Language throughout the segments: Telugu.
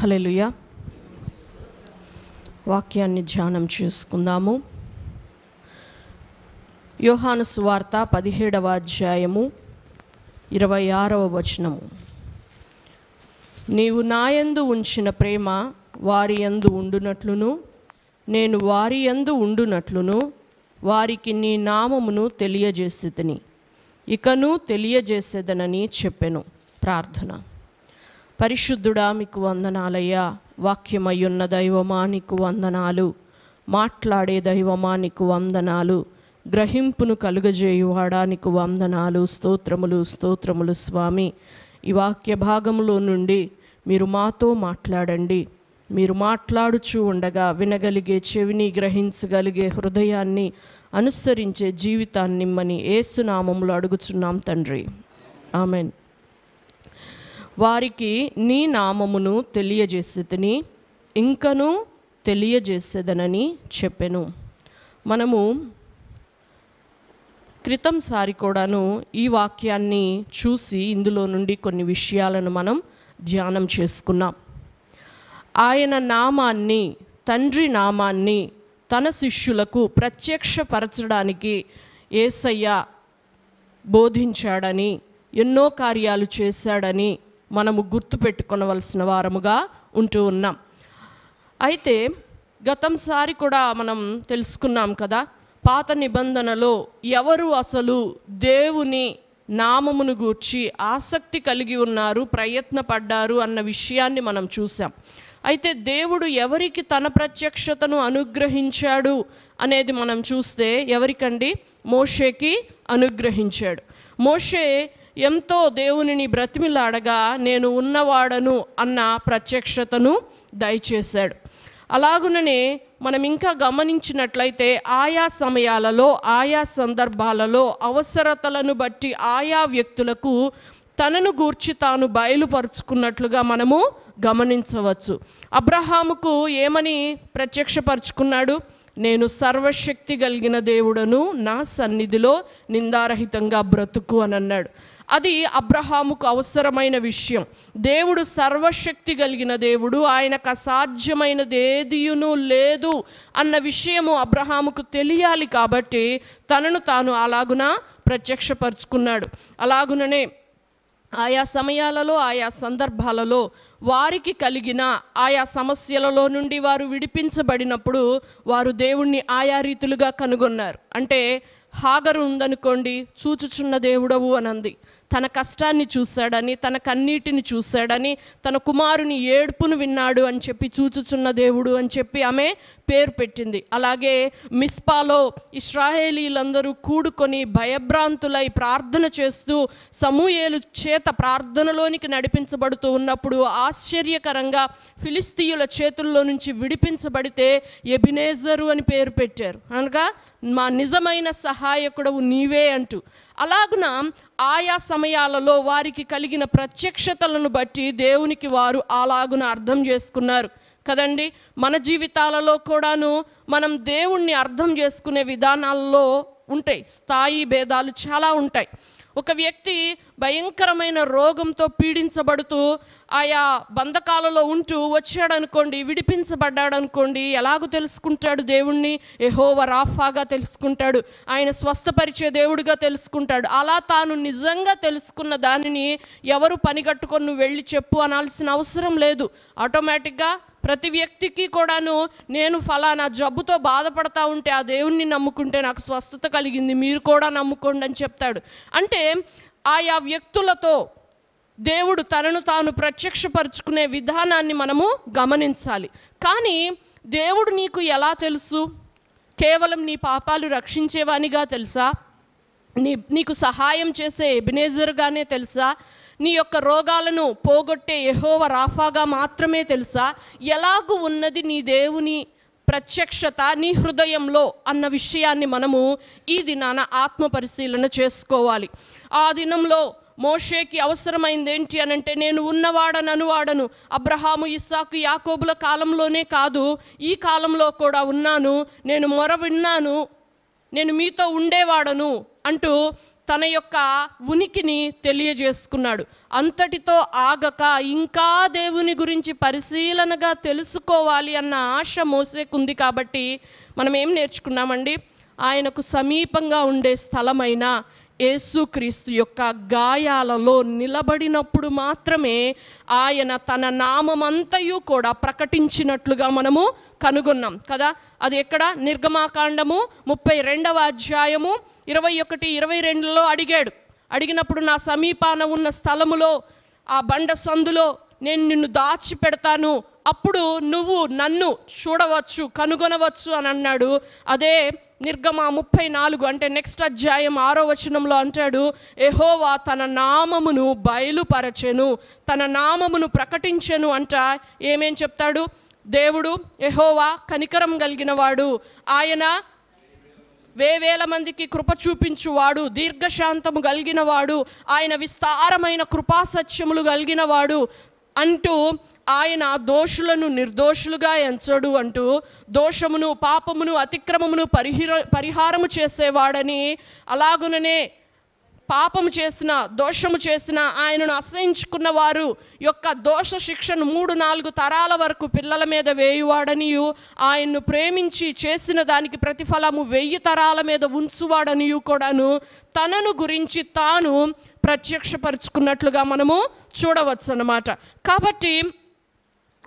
హల్లెలూయా. వాక్యాన్ని ధ్యానం చేసుకుందాము. యోహాను సువార్త 17వ అధ్యాయము 26వ వచనము. నీవు నాయందు ఉంచిన ప్రేమ వారి యందు ఉండునట్లును నేను వారి యందు ఉండునట్లును వారికి నీ నామమును తెలియజేసితిని, ఇకను తెలియజేసేదనని చెప్పెను. ప్రార్థన. పరిశుద్ధుడా, మీకు వందనాలయ్యా. వాక్యమయ్యున్న దైవమా నీకు వందనాలు. మాట్లాడే దైవమా నీకు వందనాలు. గ్రహింపును కలుగజేయువాడా నీకు వందనాలు. స్తోత్రములు స్తోత్రములు స్వామి. ఈ వాక్య భాగంలో నుండి మీరు మాతో మాట్లాడండి. మీరు మాట్లాడుచూ ఉండగా వినగలిగే చెవిని, గ్రహించగలిగే హృదయాన్ని, అనుసరించే జీవితాన్ని ఇమ్మని యేసునామములో అడుగుచున్నాం తండ్రి. ఆమెన్. వారికి నీ నామమును తెలియజేసితిని, ఇంకను తెలియజేసేదనని చెప్పెను. మనము క్రితంసారి కూడాను ఈ వాక్యాన్ని చూసి ఇందులో నుండి కొన్ని విషయాలను మనం ధ్యానం చేసుకున్నాం. ఆయన నామాన్ని, తండ్రి నామాన్ని తన శిష్యులకు ప్రత్యక్షపరచడానికి యేసయ్య బోధించాడని, ఎన్నో కార్యాలు చేశాడని మనము గుర్తుపెట్టుకొనవలసిన వారముగా ఉంటూ ఉన్నాం. అయితే గతంసారి కూడా మనం తెలుసుకున్నాం కదా, పాత నిబంధనలో ఎవరు అసలు దేవుని నామమును గూర్చి ఆసక్తి కలిగి ఉన్నారు, ప్రయత్నపడ్డారు అన్న విషయాన్ని మనం చూసాం. అయితే దేవుడు ఎవరికి తన ప్రత్యక్షతను అనుగ్రహించాడు అనేది మనం చూస్తే, ఎవరికండి? మోషేకి అనుగ్రహించాడు. మోషే ఎంతో దేవునిని బ్రతిమిలాడగా నేను ఉన్నవాడను అన్న ప్రత్యక్షతను దయచేశాడు. అలాగుననే మనం ఇంకా గమనించినట్లయితే ఆయా సమయాలలో, ఆయా సందర్భాలలో అవసరతలను బట్టి ఆయా వ్యక్తులకు తనను గూర్చి తాను బయలుపరుచుకున్నట్లుగా మనము గమనించవచ్చు. అబ్రహాముకు ఏమని ప్రత్యక్షపరుచుకున్నాడు? నేను సర్వశక్తి కలిగిన దేవుడను, నా సన్నిధిలో నిందారహితంగా బ్రతుకు అని అన్నాడు. అది అబ్రహాముకు అవసరమైన విషయం. దేవుడు సర్వశక్తి కలిగిన దేవుడు, ఆయనకు అసాధ్యమైనది ఏదియును లేదు అన్న విషయము అబ్రహాముకు తెలియాలి. కాబట్టి తనను తాను అలాగున ప్రత్యక్షపరుచుకున్నాడు. అలాగుననే ఆయా సమయాలలో, ఆయా సందర్భాలలో వారికి కలిగిన ఆయా సమస్యలలో నుండి వారు విడిపించబడినప్పుడు వారు దేవుణ్ణి ఆయా రీతులుగా కనుగొన్నారు. అంటే హాగరు ఉందనుకోండి, చూచుచున్న దేవుడవు అనంది. తన కష్టాన్ని చూశాడని, తన కన్నీటిని చూశాడని, తన కుమారుని ఏడుపును విన్నాడు అని చెప్పి చూచుచున్న దేవుడు అని చెప్పి ఆమె పేరు పెట్టింది. అలాగే మిస్పాలో ఇశ్రాయేలీలందరూ కూడుకొని భయభ్రాంతులై ప్రార్థన చేస్తూ సమూయేలు చేత ప్రార్థనలోనికి నడిపించబడుతూ ఉన్నప్పుడు ఆశ్చర్యకరంగా ఫిలిస్తీయుల చేతుల్లో నుంచి విడిపించబడితే ఎబినేజరు అని పేరు పెట్టారు. అనగా మా నిజమైన సహాయకుడవు నీవే అంటూ. అలాగున ఆయా సమయాలలో వారికి కలిగిన ప్రత్యక్షతలను బట్టి దేవునికి వారు అలాగున అర్థం చేసుకున్నారు కదండి. మన జీవితాలలో కూడాను మనం దేవుణ్ణి అర్థం చేసుకునే విధానాల్లో ఉంటాయి, స్థాయి భేదాలు చాలా ఉంటాయి. ఒక వ్యక్తి భయంకరమైన రోగంతో పీడించబడుతూ ఆయా బంధకాలలో ఉంటూ వచ్చాడనుకోండి, విడిపించబడ్డాడనుకోండి, ఎలాగో తెలుసుకుంటాడు దేవుణ్ణి? యెహోవా రాఫాగా తెలుసుకుంటాడు, ఆయన స్వస్థపరిచే దేవుడిగా తెలుసుకుంటాడు. అలా తాను నిజంగా తెలుసుకున్న దానిని ఎవరు పనిగట్టుకొని నువ్వు వెళ్ళి చెప్పు అనాల్సిన అవసరం లేదు. ఆటోమేటిక్గా ప్రతి వ్యక్తికి కూడాను నేను ఫలానా జబ్బుతో బాధపడతా ఉంటే ఆ దేవుణ్ణి నమ్ముకుంటే నాకు స్వస్థత కలిగింది, మీరు కూడా నమ్ముకోండి అని చెప్తాడు. అంటే ఆయా వ్యక్తులతో దేవుడు తనను తాను ప్రత్యక్షపరుచుకునే విధానాన్ని మనము గమనించాలి. కానీ దేవుడు నీకు ఎలా తెలుసు? కేవలం నీ పాపాలు రక్షించేవానిగా తెలుసా? నీకు సహాయం చేసే ఎబినేజర్గానే తెలుసా? నీ యొక్క రోగాలను పోగొట్టే యెహోవా రాఫాగా మాత్రమే తెలుసా? ఎలాగూ ఉన్నది నీ దేవుని ప్రత్యక్షత నీ హృదయంలో అన్న విషయాన్ని మనము ఈ దినాన ఆత్మ పరిశీలన చేసుకోవాలి. ఆ దినంలో మోషేకి అవసరమైంది ఏంటి అనంటే, నేను ఉన్నవాడను. అబ్రహాము, ఇస్సాకు, యాకోబుల కాలంలోనే కాదు, ఈ కాలంలో కూడా ఉన్నాను, నేను మొర విన్నాను, నేను మీతో ఉండేవాడను అంటూ తన యొక్క ఉనికిని తెలియజేసుకున్నాడు. అంతటితో ఆగక ఇంకా దేవుని గురించి పరిశీలనగా తెలుసుకోవాలి అన్న ఆశ మోసేకుంది. కాబట్టి మనం ఏం నేర్చుకున్నామండి? ఆయనకు సమీపంగా ఉండే స్థలమైన యేసుక్రీస్తు యొక్క గాయాలలో నిలబడినప్పుడు మాత్రమే ఆయన తన నామమంతయు కూడా ప్రకటించినట్లుగా మనము కనుగొన్నాం కదా. అది ఎక్కడ? నిర్గమాకాండము 32వ అధ్యాయము 21-22లో అడిగినప్పుడు నా సమీపాన ఉన్న స్థలములో ఆ బండ సందులో నేను నిన్ను దాచిపెడతాను, అప్పుడు నువ్వు నన్ను చూడవచ్చు, కనుగొనవచ్చు అని అన్నాడు. అదే నిర్గమ 34 అంటే నెక్స్ట్ అధ్యాయం 6వ వచనంలో అంటాడు, యెహోవా తన నామమును బయలుపరచెను, తన నామమును ప్రకటించెను అంట. ఏమేం చెప్తాడు? దేవుడు యెహోవా కనికరం కలిగిన వాడు, ఆయన వేవేల మందికి కృప చూపించువాడు, దీర్ఘశాంతము కలిగిన వాడు, ఆయన విస్తారమైన కృపాసత్యములు కలిగిన వాడు అంటూ ఆయన దోషులను నిర్దోషులుగా ఎంచడు అంటూ దోషమును పాపమును అతిక్రమమును పరిహారము చేసేవాడని, అలాగుననే పాపము చేసిన దోషము చేసిన ఆయనను అసహించుకున్న వారు యొక్క దోష శిక్షను 3-4 తరాల వరకు పిల్లల మీద వేయువాడనియు, ఆయన్ను ప్రేమించి చేసిన దానికి ప్రతిఫలము 1000 తరాల మీద ఉంచువాడనియు కూడాను తనను గురించి తాను ప్రత్యక్షపరుచుకున్నట్లుగా మనము చూడవచ్చు అన్నమాట. కాబట్టి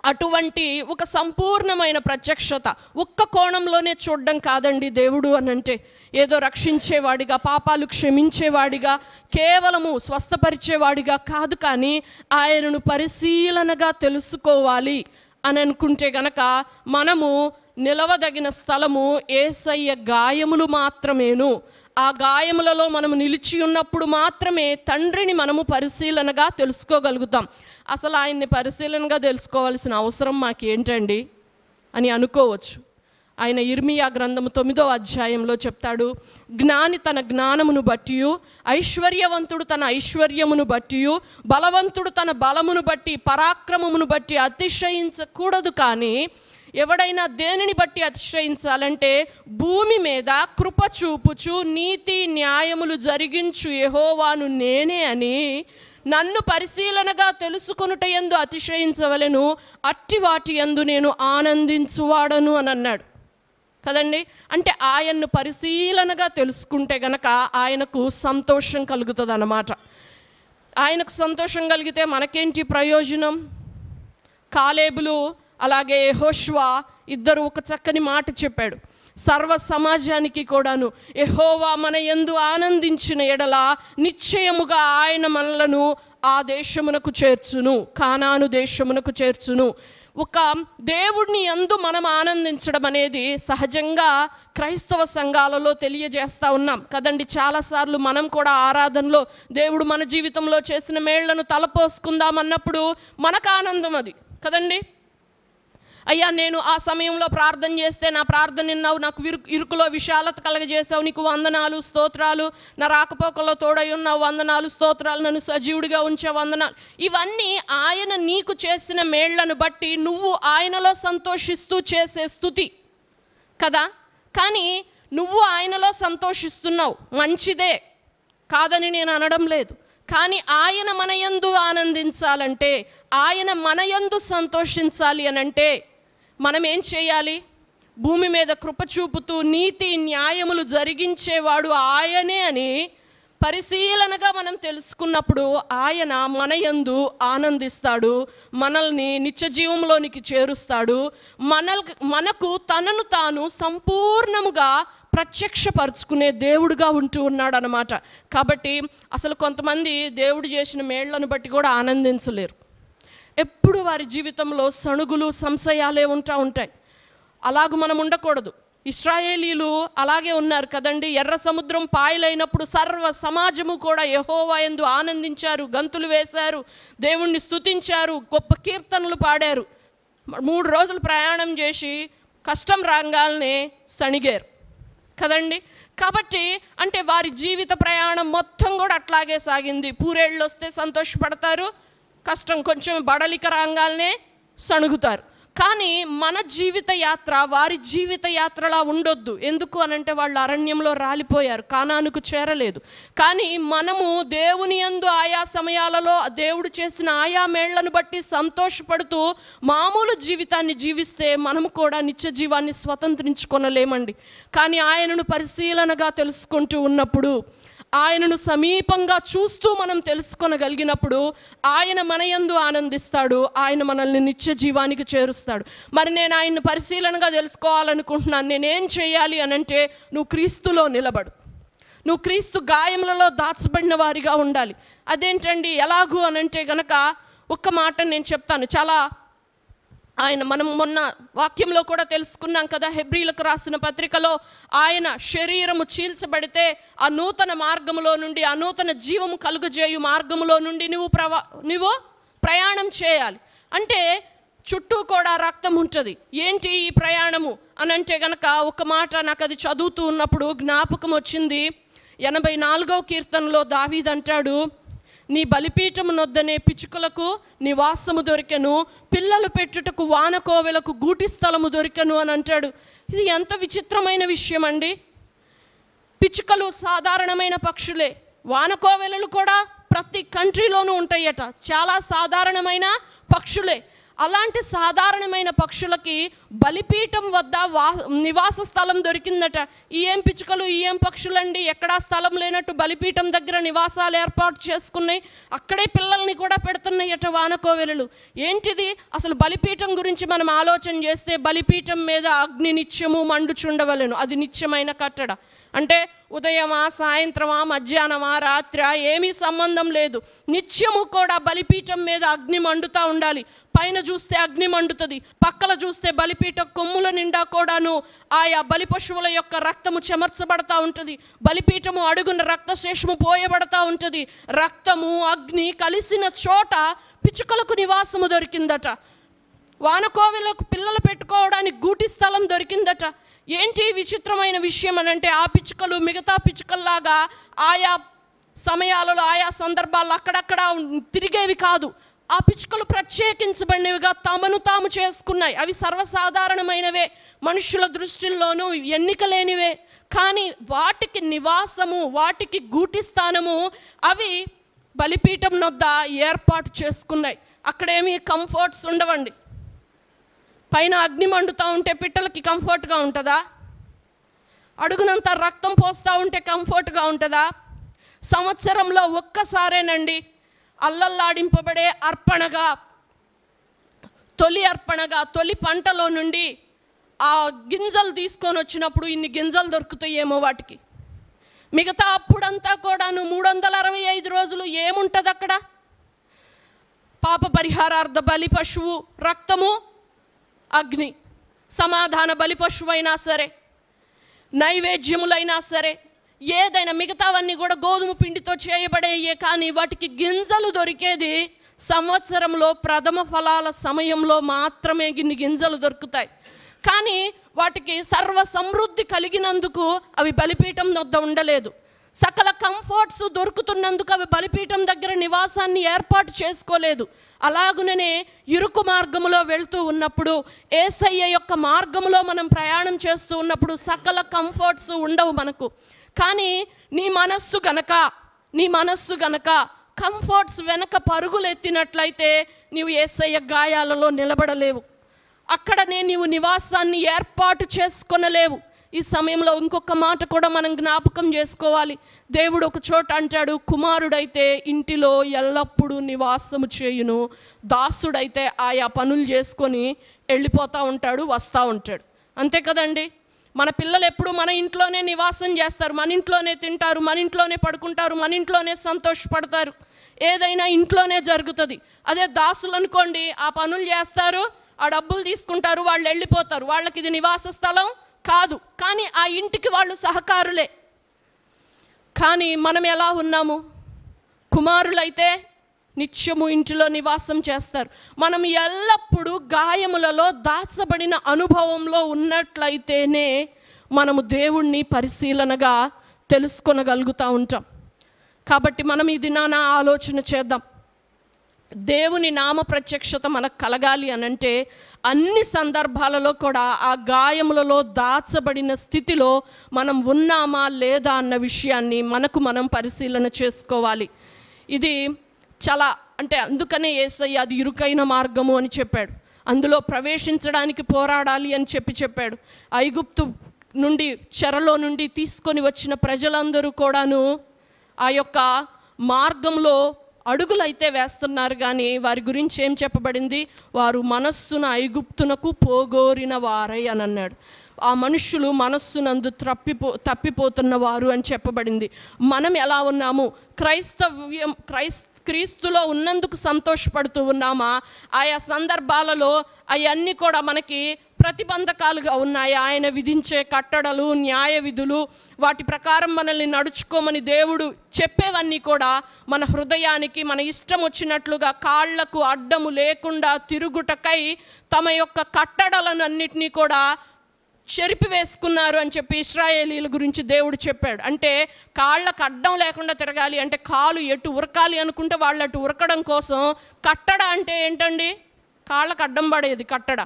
అటువంటి ఒక సంపూర్ణమైన ప్రత్యక్షత ఒక్క కోణంలోనే చూడడం కాదండి దేవుడు అనంటే. ఏదో రక్షించేవాడిగా, పాపాలు క్షమించేవాడిగా, కేవలము స్వస్థపరిచేవాడిగా కాదు, కానీ ఆయనను పరిశీలనగా తెలుసుకోవాలి అని అనుకుంటే గనక మనము నిలవదగిన స్థలము యేసయ్య గాయములు మాత్రమేను. ఆ గాయములలో మనము నిలిచి ఉన్నప్పుడు మాత్రమే తండ్రిని మనము పరిశీలనగా తెలుసుకోగలుగుతాం. అసలు ఆయన్ని పరిశీలనగా తెలుసుకోవాల్సిన అవసరం మాకేంటండి అని అనుకోవచ్చు. ఆయన ఇర్మియా గ్రంథము 9వ అధ్యాయంలో చెప్తాడు, జ్ఞాని తన జ్ఞానమును బట్టి, ఐశ్వర్యవంతుడు తన ఐశ్వర్యమును బట్టి, బలవంతుడు తన బలమును బట్టి, పరాక్రమమును బట్టి అతిశయించకూడదు. కానీ ఎవడైనా దేనిని బట్టి అతిశయించాలంటే భూమి మీద కృప చూపుచు నీతి న్యాయములు జరిగించు యెహోవాను నేనే అని నన్ను పరిశీలనగా తెలుసుకొనుట యందు అతిశయించవలెను, అట్టి వాటి యందు నేను ఆనందించువాడను అని అన్నాడు కదండి. అంటే ఆయన్ను పరిశీలనగా తెలుసుకుంటే గనక ఆయనకు సంతోషం కలుగుతుంది అన్నమాట. ఆయనకు సంతోషం కలిగితే మనకేంటి ప్రయోజనం? కాలేబులు అలాగే యెహోషువ ఇద్దరు ఒక చక్కని మాట చెప్పాడు. సర్వ సమాజానికి కూడాను యెహోవా మన యందు ఆనందించిన ఎడల నిశ్చయముగా ఆయన మనలను ఆ దేశమునకు చేర్చును, కానాను దేశమునకు చేర్చును. ఒక దేవుడిని యందు మనం ఆనందించడం అనేది సహజంగా క్రైస్తవ సంఘాలలో తెలియజేస్తూ ఉన్నాం కదండి. చాలాసార్లు మనం కూడా ఆరాధనలో దేవుడు మన జీవితంలో చేసిన మేళ్లను తలపోసుకుందాం అన్నప్పుడు మనకు ఆనందం అది కదండి. అయ్యా నేను ఆ సమయంలో ప్రార్థన చేస్తే నా ప్రార్థన విన్నావు, నాకు ఇరుకులో విశాలత కలగజేసావు, నీకు వందనాలు స్తోత్రాలు, నా రాకపోకల్లో తోడై ఉన్నావు వందనాలు స్తోత్రాలు, నన్ను సజీవుడిగా ఉంచే వందనాలు. ఇవన్నీ ఆయన నీకు చేసిన మేళ్లను బట్టి నువ్వు ఆయనలో సంతోషిస్తూ చేసే స్తుతి కదా. కానీ నువ్వు ఆయనలో సంతోషిస్తున్నావు, మంచిదే కాదని నేను అనడం లేదు. కానీ ఆయన మన యందు ఆనందించాలంటే, ఆయన మన యందు సంతోషించాలి అనంటే మనం ఏం చేయాలి? భూమి మీద కృప చూపుతూ నీతి న్యాయములు జరిగించేవాడు ఆయనే అని పరిశీలనగా మనం తెలుసుకున్నప్పుడు ఆయన మన యందు ఆనందిస్తాడు, మనల్ని నిత్య జీవంలోనికి చేరుస్తాడు, మనకు తనను తాను సంపూర్ణముగా ప్రత్యక్షపరుచుకునే దేవుడుగా ఉంటూ ఉన్నాడు అన్నమాట. కాబట్టి అసలు కొంతమంది దేవుడు చేసిన మేళ్లను బట్టి కూడా ఆనందించలేరు. ఎప్పుడు వారి జీవితంలో సణుగులు సంశయాలే ఉంటాయి. అలాగూ మనం ఉండకూడదు. ఇశ్రాయేలీలు అలాగే ఉన్నారు కదండి. ఎర్ర సముద్రం పాయలైనప్పుడు సర్వ సమాజము కూడా యెహోవా యందు ఆనందించారు, గంతులు వేశారు, దేవుణ్ణి స్తుతించారు, గొప్ప కీర్తనలు పాడారు. 3 రోజులు ప్రయాణం చేసి కష్టం రాగానే సణిగారు కదండి. కాబట్టి అంటే వారి జీవిత ప్రయాణం మొత్తం కూడా అట్లాగే సాగింది. పూరేళ్ళు వస్తే సంతోషపడతారు, కష్టం కొంచెం బడలిక రాగానే సణుగుతారు. కానీ మన జీవిత యాత్ర వారి జీవిత యాత్రలా ఉండొద్దు. ఎందుకు అనంటే వాళ్ళు అరణ్యంలో రాలిపోయారు, కానానుకు చేరలేదు. కానీ మనము దేవుని యందు ఆయా సమయాలలో దేవుడు చేసిన ఆయా మేళ్లను బట్టి సంతోషపడుతూ మామూలు జీవితాన్ని జీవిస్తే మనము కూడా నిత్య జీవాన్ని స్వతంత్రించుకొనలేమండి. కానీ ఆయనను పరిశీలనగా తెలుసుకుంటూ ఉన్నప్పుడు, ఆయనను సమీపంగా చూస్తూ మనం తెలుసుకొనగలిగినప్పుడు ఆయన మన యందు ఆనందిస్తాడు, ఆయన మనల్ని నిత్య జీవానికి చేరుస్తాడు. మరి నేను ఆయన్ని పరిశీలనగా తెలుసుకోవాలనుకుంటున్నాను, నేనేం చేయాలి అనంటే, నువ్వు క్రీస్తులో నిలబడు. నువ్వు క్రీస్తు గాయములలో దాచబడిన వారిగా ఉండాలి. అదేంటండి ఎలాగూ అనంటే గనక ఒక్క మాట నేను చెప్తాను. చాలా మనం మొన్న వాక్యంలో కూడా తెలుసుకున్నాం కదా, హెబ్రీలకు రాసిన పత్రికలో ఆయన శరీరము చీల్చబడితే ఆ నూతన మార్గములో నుండి, ఆ నూతన జీవము కలుగజేయు మార్గములో నుండి నువ్వు ప్రయాణం చేయాలి. అంటే చుట్టూ కూడా రక్తం ఉంటుంది. ఏంటి ఈ ప్రయాణము అనంటే గనక ఒక మాట నాకు అది చదువుతూ ఉన్నప్పుడు జ్ఞాపకం వచ్చింది. 84వ కీర్తనలో దావీదు అంటాడు, నీ బలిపీఠము నొద్దనే పిచ్చుకలకు నివాసము దొరికెను, పిల్లలు పెట్టుటకు వానకోవెలకు గూటి స్థలము దొరికెను అని అంటాడు. ఇది ఎంత విచిత్రమైన విషయం అండి. పిచ్చుకలు సాధారణమైన పక్షులే, వానకోవెలలు కూడా ప్రతి కంట్రీలోనూ ఉంటాయట, చాలా సాధారణమైన పక్షులే. అలాంటి సాధారణమైన పక్షులకి బలిపీఠం వద్ద నివాస స్థలం దొరికిందట. ఏం పిచ్చుకలు, ఏం పక్షులండి, ఎక్కడా స్థలం లేనట్టు బలిపీఠం దగ్గర నివాసాలు ఏర్పాటు చేసుకున్నాయి, అక్కడే పిల్లల్ని కూడా పెడుతున్నాయట వానకోవెలలు. ఏంటిది అసలు? బలిపీఠం గురించి మనం ఆలోచన చేస్తే, బలిపీఠం మీద అగ్ని నిత్యము మండుచుండవలెను. అది నిత్యమైన కట్టడ. అంటే ఉదయమా, సాయంత్రమా, మధ్యాహ్నమా, రాత్రా ఏమీ సంబంధం లేదు. నిత్యము కూడా బలిపీఠం మీద అగ్ని మండుతూ ఉండాలి. పైన చూస్తే అగ్ని మండుతుంది, పక్కల చూస్తే బలిపీఠ కొమ్ముల నిండా కూడాను ఆయా బలి పశువుల యొక్క రక్తము చెమర్చబడతా ఉంటుంది. బలిపీఠము అడుగున రక్తశేషము పోయబడతా ఉంటుంది. రక్తము అగ్ని కలిసిన చోట పిచ్చుకలకు నివాసము దొరికిందట. వానకోవెలకు పిల్లలు పెట్టుకోవడానికి గూటి స్థలం దొరికిందట. ఏంటి విచిత్రమైన విషయం అనంటే, ఆ పిచ్చుకలు మిగతా పిచ్చుకల్లాగా ఆయా సమయాలలో ఆయా సందర్భాల్లో అక్కడక్కడ తిరిగేవి కాదు. ఆ పిచ్చుకలు ప్రత్యేకించబడినవిగా తమను తాము చేసుకున్నాయి. అవి సర్వసాధారణమైనవే, మనుషుల దృష్టిల్లోనూ ఎన్నిక లేనివే. కానీ వాటికి నివాసము, వాటికి గూటి స్థానము అవి బలిపీఠం వద్ద ఏర్పాటు చేసుకున్నాయి. అక్కడేమీ కంఫర్ట్స్ ఉండవండి. పైన అగ్ని మండుతూ ఉంటే పిట్టలకి కంఫర్ట్గా ఉంటుందా? అడుగునంత రక్తం పోస్తూ ఉంటే కంఫర్ట్గా ఉంటుందా? సంవత్సరంలో ఒక్కసారేనండి అల్లల్లాడింపబడే అర్పణగా, తొలి అర్పణగా, తొలి పంటలో నుండి ఆ గింజలు తీసుకొని వచ్చినప్పుడు ఇన్ని గింజలు దొరుకుతాయేమో వాటికి. మిగతా అప్పుడంతా కూడాను 365 రోజులు ఏముంటుంది అక్కడ? పాప పరిహారార్థ బలి పశువు రక్తము, అగ్ని. సమాధాన బలి పశువైనా సరే, నైవేద్యములైనా సరే, ఏదైనా మిగతావన్నీ కూడా గోధుమ పిండితో చేయబడేయే. కానీ వాటికి గింజలు దొరికేది సంవత్సరంలో ప్రథమ ఫలాల సమయంలో మాత్రమే గింజలు దొరుకుతాయి. కానీ వాటికి సర్వ సమృద్ధి కలిగినందుకు అవి బలిపీఠం వద్ద ఉండలేదు. సకల కంఫర్ట్స్ దొరుకుతున్నందుకు అవి బలిపీఠం దగ్గర నివాసాన్ని ఏర్పాటు చేసుకోలేదు. అలాగుననే ఇరుకు మార్గములో వెళ్తూ ఉన్నప్పుడు, యేసయ్య యొక్క మార్గములో మనం ప్రయాణం చేస్తూ ఉన్నప్పుడు సకల కంఫర్ట్స్ ఉండవు మనకు. కానీ నీ మనస్సు గనక కంఫర్ట్స్ వెనక పరుగులు ఎత్తినట్లయితే నీవు యేసయ్య గాయాలలో నిలబడలేవు. అక్కడనే నీవు నివాసాన్ని ఏర్పాటు చేసుకొనలేవు. ఈ సమయంలో ఇంకొక మాట కూడా మనం జ్ఞాపకం చేసుకోవాలి. దేవుడు ఒక చోట అంటాడు, కుమారుడైతే ఇంటిలో ఎల్లప్పుడూ నివాసము చేయును, దాసుడైతే ఆయా పనులు చేసుకొని వెళ్ళిపోతూ ఉంటాడు, వస్తూ ఉంటాడు. అంతే కదండి. మన పిల్లలు ఎప్పుడు మన ఇంట్లోనే నివాసం చేస్తారు, మన ఇంట్లోనే తింటారు, మన ఇంట్లోనే పడుకుంటారు, మన ఇంట్లోనే సంతోషపడతారు. ఏదైనా ఇంట్లోనే జరుగుతుంది. అదే దాసులు అనుకోండి, ఆ పనులు చేస్తారు, ఆ డబ్బులు తీసుకుంటారు, వాళ్ళు వెళ్ళిపోతారు. వాళ్ళకి ఇది నివాస స్థలం కాదు, కానీ ఆ ఇంటికి వాళ్ళు సహకారులే. కానీ మనం ఎలా ఉన్నాము? కుమారులైతే నిత్యము ఇంటిలో నివాసం చేస్తారు. మనం ఎల్లప్పుడూ గాయములలో దాచబడిన అనుభవంలో ఉన్నట్లయితేనే మనము దేవుణ్ణి పరిశీలనగా తెలుసుకొనగలుగుతూ ఉంటాం. కాబట్టి మనం ఈ దినాన ఆలోచన చేద్దాం. దేవుని నామ ప్రత్యక్షత మనకు కలగాలి అనంటే అన్ని సందర్భాలలో కూడా ఆ గాయములలో దాచబడిన స్థితిలో మనం ఉన్నామా లేదా అన్న విషయాన్ని మనం పరిశీలన చేసుకోవాలి. ఇది చాలా అందుకనే యేసయ్య అది ఇరుకైన మార్గము అని చెప్పాడు. అందులో ప్రవేశించడానికి పోరాడాలి అని చెప్పాడు. ఐగుప్తు నుండి చెరలో నుండి తీసుకొని వచ్చిన ప్రజలందరూ కూడాను ఆ యొక్క మార్గంలో అడుగులైతే వేస్తున్నారు, కానీ వారి గురించి ఏం చెప్పబడింది? వారు మనస్సున ఐగుప్తునకు పోగోరిన వారై అని అన్నాడు. ఆ మనుషులు మనస్సునందు తప్పిపోతున్న వారు అని చెప్పబడింది. మనం ఎలా ఉన్నాము? క్రీస్తులో ఉన్నందుకు సంతోషపడుతూ ఉన్నామా? ఆయా సందర్భాలలో అవన్నీ కూడా మనకి ప్రతిబంధకాలుగా ఉన్నాయి. ఆయన విధించే కట్టడలు, న్యాయ విధులు, వాటి ప్రకారం మనల్ని నడుచుకోమని దేవుడు చెప్పేవన్నీ కూడా మన హృదయానికి మన ఇష్టం వచ్చినట్లుగా కాళ్లకు అడ్డము లేకుండా తిరుగుటకై తమ యొక్క కట్టడలనన్నిటినీ కూడా చెరిపివేసుకున్నారు అని చెప్పి ఇశ్రాయేలీల గురించి దేవుడు చెప్పాడు. అంటే కాళ్ళకు అడ్డం లేకుండా తిరగాలి అంటే కాలు ఎటు ఉరకాలి అనుకుంటే వాళ్ళు అటు ఉరకడం కోసం కట్టడ అంటే ఏంటండి? కాళ్ళకు అడ్డం పడేది కట్టడ.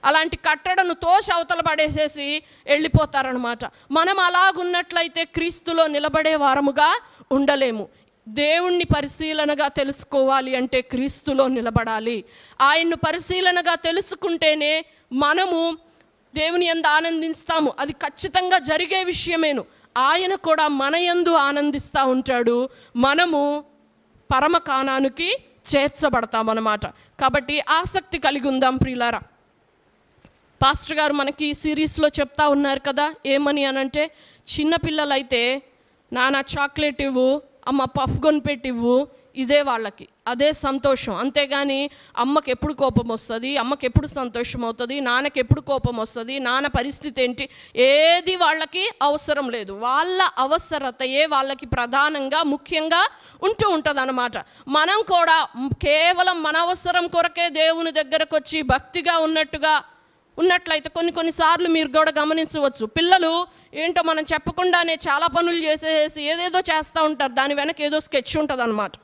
అలాంటి కట్టడను తోసి అవతల పడేసేసి వెళ్ళిపోతారనమాట. మనం అలాగున్నట్లయితే క్రీస్తులో నిలబడే వారముగా ఉండలేము. దేవుణ్ణి పరిశీలనగా తెలుసుకోవాలి అంటే క్రీస్తులో నిలబడాలి. ఆయన్ను పరిశీలనగా తెలుసుకుంటేనే మనము దేవుని యందు ఆనందిస్తాము. అది ఖచ్చితంగా జరిగే విషయమేను. ఆయన కూడా మన యందు ఆనందిస్తూ ఉంటాడు. మనము పరమ కానానికి చేర్చబడతామన్నమాట. కాబట్టి ఆసక్తి కలిగి ఉందాం ప్రియులారా. పాస్టర్ గారు మనకి సిరీస్లో చెప్తా ఉన్నారు కదా, ఏమని అనంటే చిన్నపిల్లలైతే నాన్న చాక్లెట్ ఇవ్వు, అమ్మ పఫ్ కొనిపెట్టివ్వు, ఇదే వాళ్ళకి అదే సంతోషం. అంతేగాని అమ్మకి ఎప్పుడు కోపం వస్తుంది, అమ్మకి ఎప్పుడు సంతోషం అవుతుంది, నాన్నకి ఎప్పుడు కోపం వస్తుంది, నాన్న పరిస్థితి ఏంటి, ఏది వాళ్ళకి అవసరం లేదు. వాళ్ళ అవసరతయే వాళ్ళకి ప్రధానంగా ముఖ్యంగా ఉంటూ ఉంటుంది అన్నమాట. మనం కూడా కేవలం మన అవసరం కొరకే దేవుని దగ్గరకు వచ్చి భక్తిగా ఉన్నట్లయితే కొన్నిసార్లు మీరు కూడా గమనించవచ్చు, పిల్లలు ఏంటో మనం చెప్పకుండానే చాలా పనులు చేసేసి ఏదేదో చేస్తూ ఉంటారు. దాని వెనక ఏదో స్కెచ్ ఉంటుంది అన్నమాట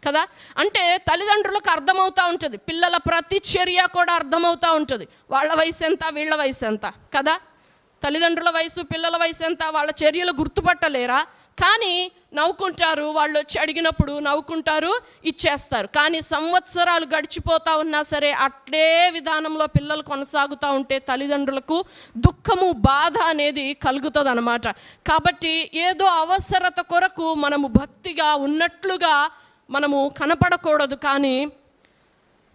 కదా. అంటే తల్లిదండ్రులకు అర్థమవుతూ ఉంటుంది, పిల్లల ప్రతి చర్య కూడా అర్థమవుతూ ఉంటుంది. వాళ్ళ వయసు ఎంత, వీళ్ళ వయసు ఎంత కదా. తల్లిదండ్రుల వయసు, పిల్లల వయసు ఎంత, వాళ్ళ చర్యలు గుర్తుపట్టలేరా? కానీ నవ్వుకుంటారు, వాళ్ళు వచ్చి అడిగినప్పుడు నవ్వుకుంటారు, ఇచ్చేస్తారు. కానీ సంవత్సరాలు గడిచిపోతూ ఉన్నా సరే అట్లే విధానంలో పిల్లలు కొనసాగుతూ ఉంటే తల్లిదండ్రులకు దుఃఖము, బాధ అనేది కలుగుతుంది అన్నమాట. కాబట్టి ఏదో అవసరత కొరకు మనము భక్తిగా ఉన్నట్లుగా మనము కనపడకూడదు, కానీ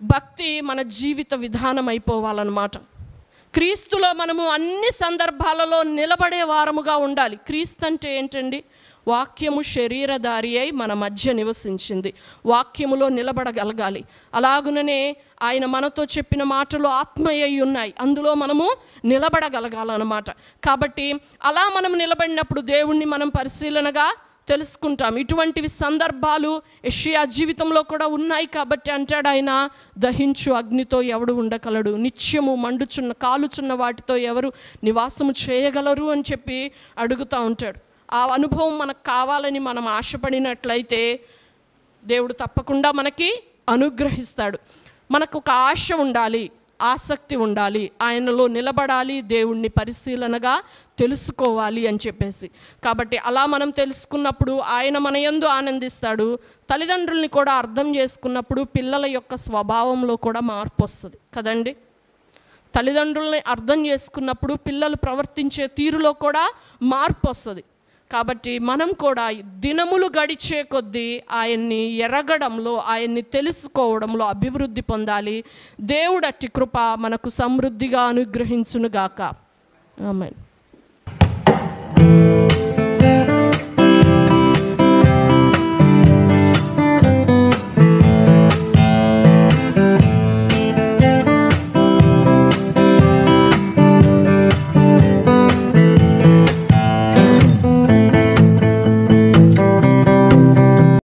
భక్తి మన జీవిత విధానం అయిపోవాలన్నమాట. క్రీస్తులో మనము అన్ని సందర్భాలలో నిలబడే వారముగా ఉండాలి. క్రీస్తు అంటే ఏంటండి? వాక్యము శరీరధారి అయి మన మధ్య నివసించింది. వాక్యములో నిలబడగలగాలి. అలాగుననే ఆయన మనతో చెప్పిన మాటలు ఆత్మయ్య ఉన్నాయి, అందులో మనము నిలబడగలగాలన్నమాట. కాబట్టి అలా మనం నిలబడినప్పుడు దేవుణ్ణి మనం పరిశీలనగా తెలుసుకుంటాం. ఇటువంటివి సందర్భాలు యెషయా జీవితంలో కూడా ఉన్నాయి. కాబట్టి అంటాడు ఆయన, దహించు అగ్నితో ఎవడు ఉండగలడు, నిత్యము కాలుచున్న వాటితో ఎవరు నివాసము చేయగలరు అని చెప్పి అడుగుతూ ఉంటాడు. ఆ అనుభవం మనకు కావాలని మనం ఆశపడినట్లయితే దేవుడు తప్పకుండా మనకి అనుగ్రహిస్తాడు. మనకు ఒక ఆశ ఉండాలి, ఆసక్తి ఉండాలి, ఆయనలో నిలబడాలి, దేవుణ్ణి పరిశీలనగా తెలుసుకోవాలి అని చెప్పేసి. కాబట్టి అలా మనం తెలుసుకున్నప్పుడు ఆయన మన యందు ఆనందిస్తాడు. తల్లిదండ్రుల్ని కూడా అర్థం చేసుకున్నప్పుడు పిల్లల యొక్క స్వభావంలో కూడా మార్పు వస్తుంది కదండి. తల్లిదండ్రుల్ని అర్థం చేసుకున్నప్పుడు పిల్లలు ప్రవర్తించే తీరులో కూడా మార్పు వస్తుంది. కాబట్టి మనం కూడా దినములు గడిచే కొద్దీ ఆయన్ని ఎరగడంలో, ఆయన్ని తెలుసుకోవడంలో అభివృద్ధి పొందాలి. దేవుడు అట్టి కృప మనకు సమృద్ధిగా అనుగ్రహించునుగాక. ఆమేన్.